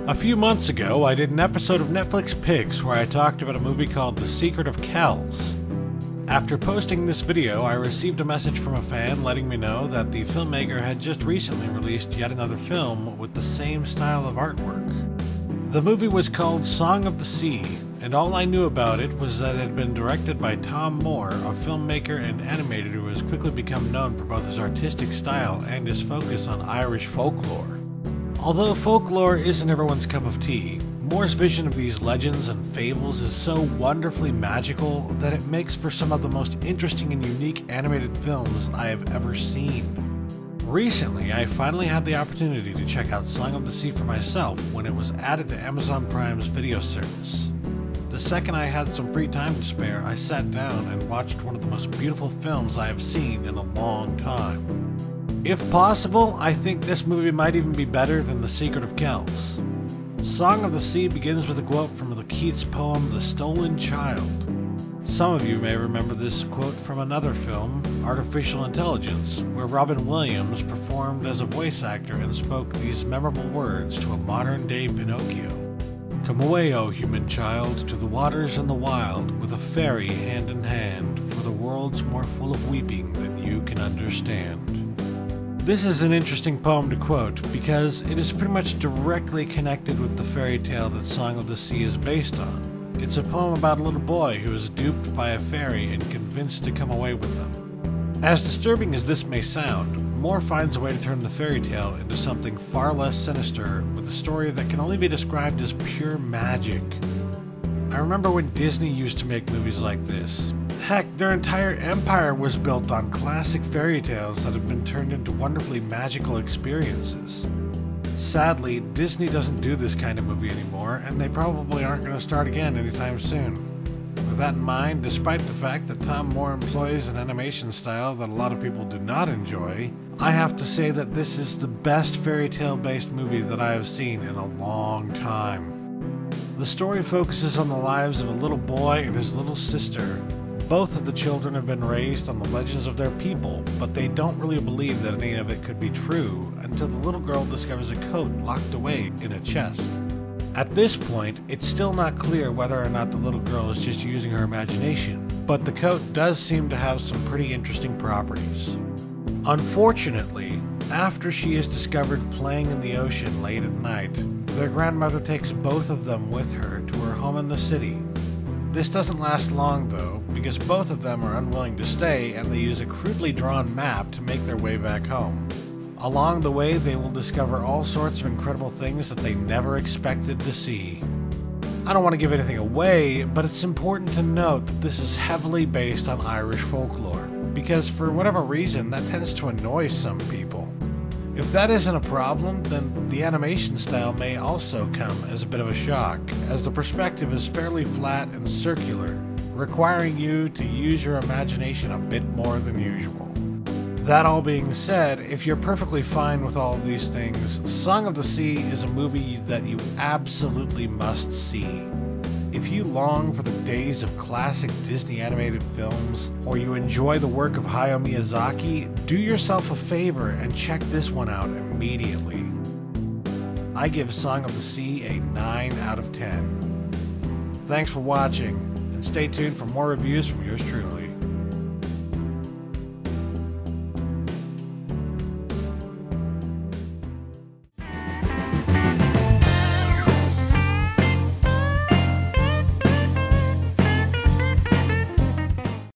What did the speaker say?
A few months ago, I did an episode of Netflix Picks where I talked about a movie called The Secret of Kells. After posting this video, I received a message from a fan letting me know that the filmmaker had just recently released yet another film with the same style of artwork. The movie was called Song of the Sea, and all I knew about it was that it had been directed by Tom Moore, a filmmaker and animator who has quickly become known for both his artistic style and his focus on Irish folklore. Although folklore isn't everyone's cup of tea, Moore's vision of these legends and fables is so wonderfully magical that it makes for some of the most interesting and unique animated films I have ever seen. Recently, I finally had the opportunity to check out Song of the Sea for myself when it was added to Amazon Prime's video service. The second I had some free time to spare, I sat down and watched one of the most beautiful films I have seen in a long time. If possible, I think this movie might even be better than The Secret of Kells. Song of the Sea begins with a quote from the Keats poem The Stolen Child. Some of you may remember this quote from another film, Artificial Intelligence, where Robin Williams performed as a voice actor and spoke these memorable words to a modern-day Pinocchio. Come away, O human child, to the waters and the wild, with a fairy hand in hand, for the world's more full of weeping than you can understand. This is an interesting poem to quote because it is pretty much directly connected with the fairy tale that Song of the Sea is based on. It's a poem about a little boy who is duped by a fairy and convinced to come away with them. As disturbing as this may sound, Moore finds a way to turn the fairy tale into something far less sinister with a story that can only be described as pure magic. I remember when Disney used to make movies like this. Heck, their entire empire was built on classic fairy tales that have been turned into wonderfully magical experiences. Sadly, Disney doesn't do this kind of movie anymore, and they probably aren't going to start again anytime soon. With that in mind, despite the fact that Tom Moore employs an animation style that a lot of people do not enjoy, I have to say that this is the best fairy tale based movie that I have seen in a long time. The story focuses on the lives of a little boy and his little sister. Both of the children have been raised on the legends of their people, but they don't really believe that any of it could be true until the little girl discovers a coat locked away in a chest. At this point, it's still not clear whether or not the little girl is just using her imagination, but the coat does seem to have some pretty interesting properties. Unfortunately, after she is discovered playing in the ocean late at night, their grandmother takes both of them with her to her home in the city. This doesn't last long though, because both of them are unwilling to stay and they use a crudely drawn map to make their way back home. Along the way, they will discover all sorts of incredible things that they never expected to see. I don't want to give anything away, but it's important to note that this is heavily based on Irish folklore, because for whatever reason, that tends to annoy some people. If that isn't a problem, then the animation style may also come as a bit of a shock, as the perspective is fairly flat and circular, requiring you to use your imagination a bit more than usual. That all being said, if you're perfectly fine with all of these things, Song of the Sea is a movie that you absolutely must see. If you long for the days of classic Disney animated films, or you enjoy the work of Hayao Miyazaki, do yourself a favor and check this one out immediately. I give Song of the Sea a 9 out of 10. Thanks for watching, and stay tuned for more reviews from yours truly.